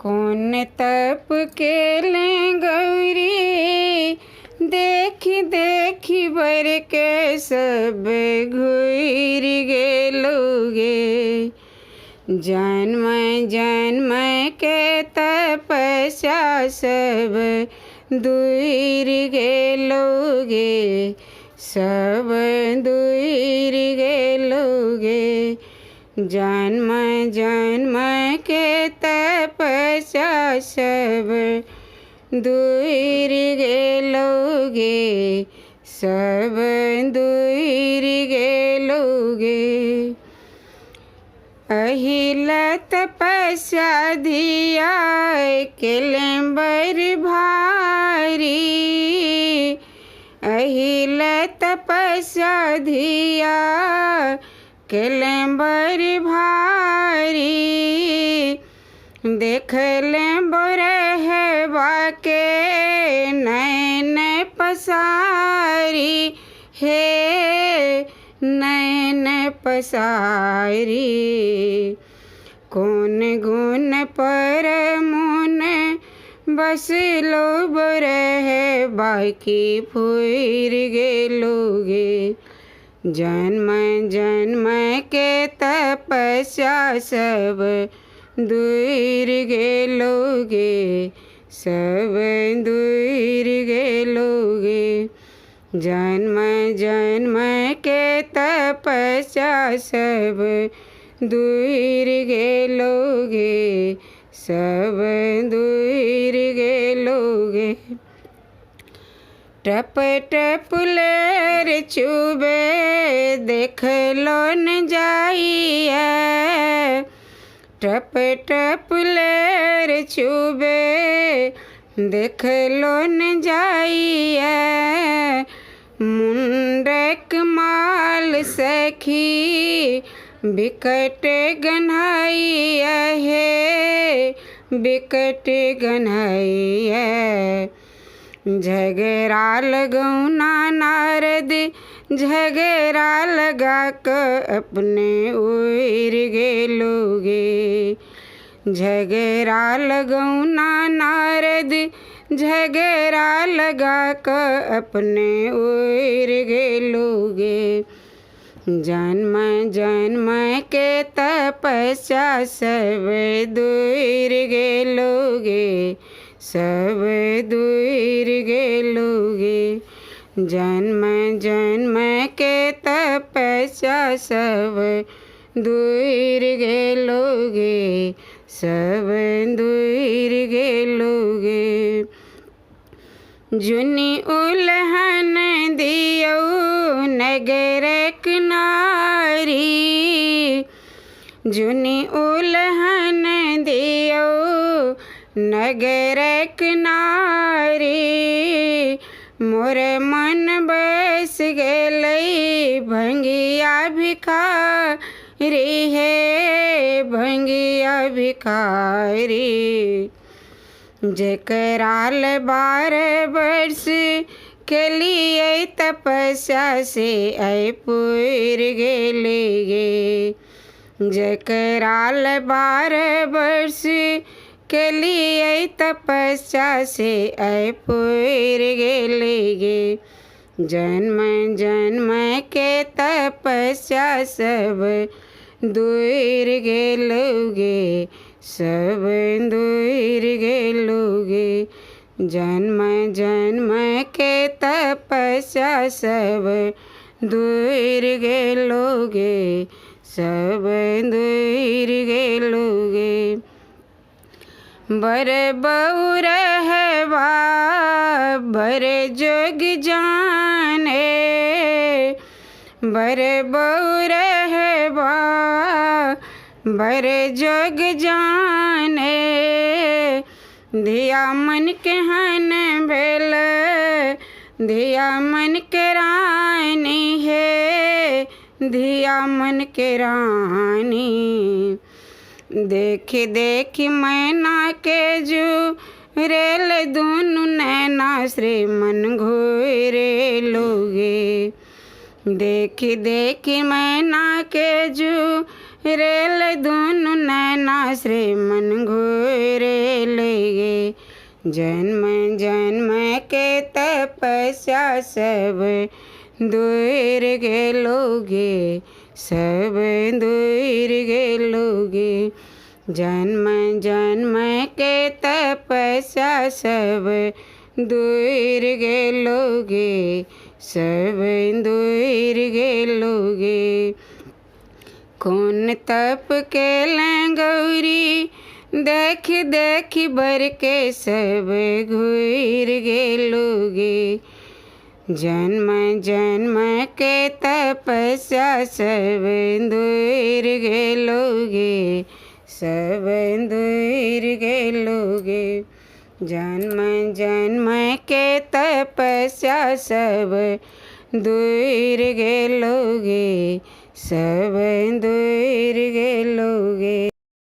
कौन तप केले गौरी, देखी देखी बर के सब घुर गेलोगे। जन्म जन्म के तपस्या सब दूर गेलोगे, सब दूर गेलोगे। जन्म जन्म के तपस्या सब दूर गेलोगे, सब दूर गेलोगे। अहिल तपस्या धिया केलेम्बर भारी, अहिल तपस्या धिया केलेम्बर भारी। देख लेम्बर है बाके नैन पसारी, हे नैन पसारी। कौन गुण पर मुन बस लो बरह, बाकी फुर गेलोगे। जन्म जन्म के तपस्या सब दूर गेलोगे, सब दूर गेलोगे। जन्म जन्म के तपस्या सब दूर गेलोगे, सब दूर गेलोगे। टप टप लेर चुबे देख लो न जाइए, टप टप लेर चुबे देख लो न जाइए। मुंडक माल सखी बिकट गन्हाइया, हे बिकट गन्हाइया। झगड़ा लगौना नारद, झगड़ा लगा कर अपने उड़ गेलोगे। झगड़ा लगौना नारद, झगड़ा लगा कर अपने उड़ गेलोगे। जन्म जन्म के तपस्या सब दूर गेलोगे, सब दूर गेलोगे। जन्म जन्म के तपस्या सब दूर गेलोगे, सब दूर गेलोगे। जुनी उल्हन दियो नगर नारी, जुनी उल्हन दियो नगर नारी। मोर मन बस गेलई भंगिया भिखारी, हे भंगिया भिखारी। जेकराल 12 वर्ष के लिए तपस्या से ऐ पुर गेलेगे। जेकराल 12 वर्ष के लिए तपस्या से ऐ पुर गेलेगे। जन्म जन्म के तपस्या सब दूर गेलोगे, सब दूर गेलोगे। जन्म जन्म के तपस्या सब दूर गेलोगे, सब दूर गेलोगे। बर बउर है बर जोग जाने, बर बउर है बर जोग जाने। धिया मन के हन भेल, धिया मन के रानी, है धिया मन के रानी। देख देख मैना के जू रेल दूनु नैना श्री मन घोरे लोगे। देख देख मैना के जू रेल दूनु नैना श्री मन घोरे जन्म जन्म के तपस्या सब दूर गेलोगे, सब दूर गेलोगे। जन्म जन्म के तपस्या सब दूर गेलोगे, सब दूर गेलोगे। कौन तप के गौरी, देख देख बर के सब घूर गेलोगे। जन्म जन्म के तपस्या सब दूर गेलोगे, सब दूर गेलोगे। जन्म जन्म के तपस्या सब दूर गेलोगे, सब दूर गेलोगे।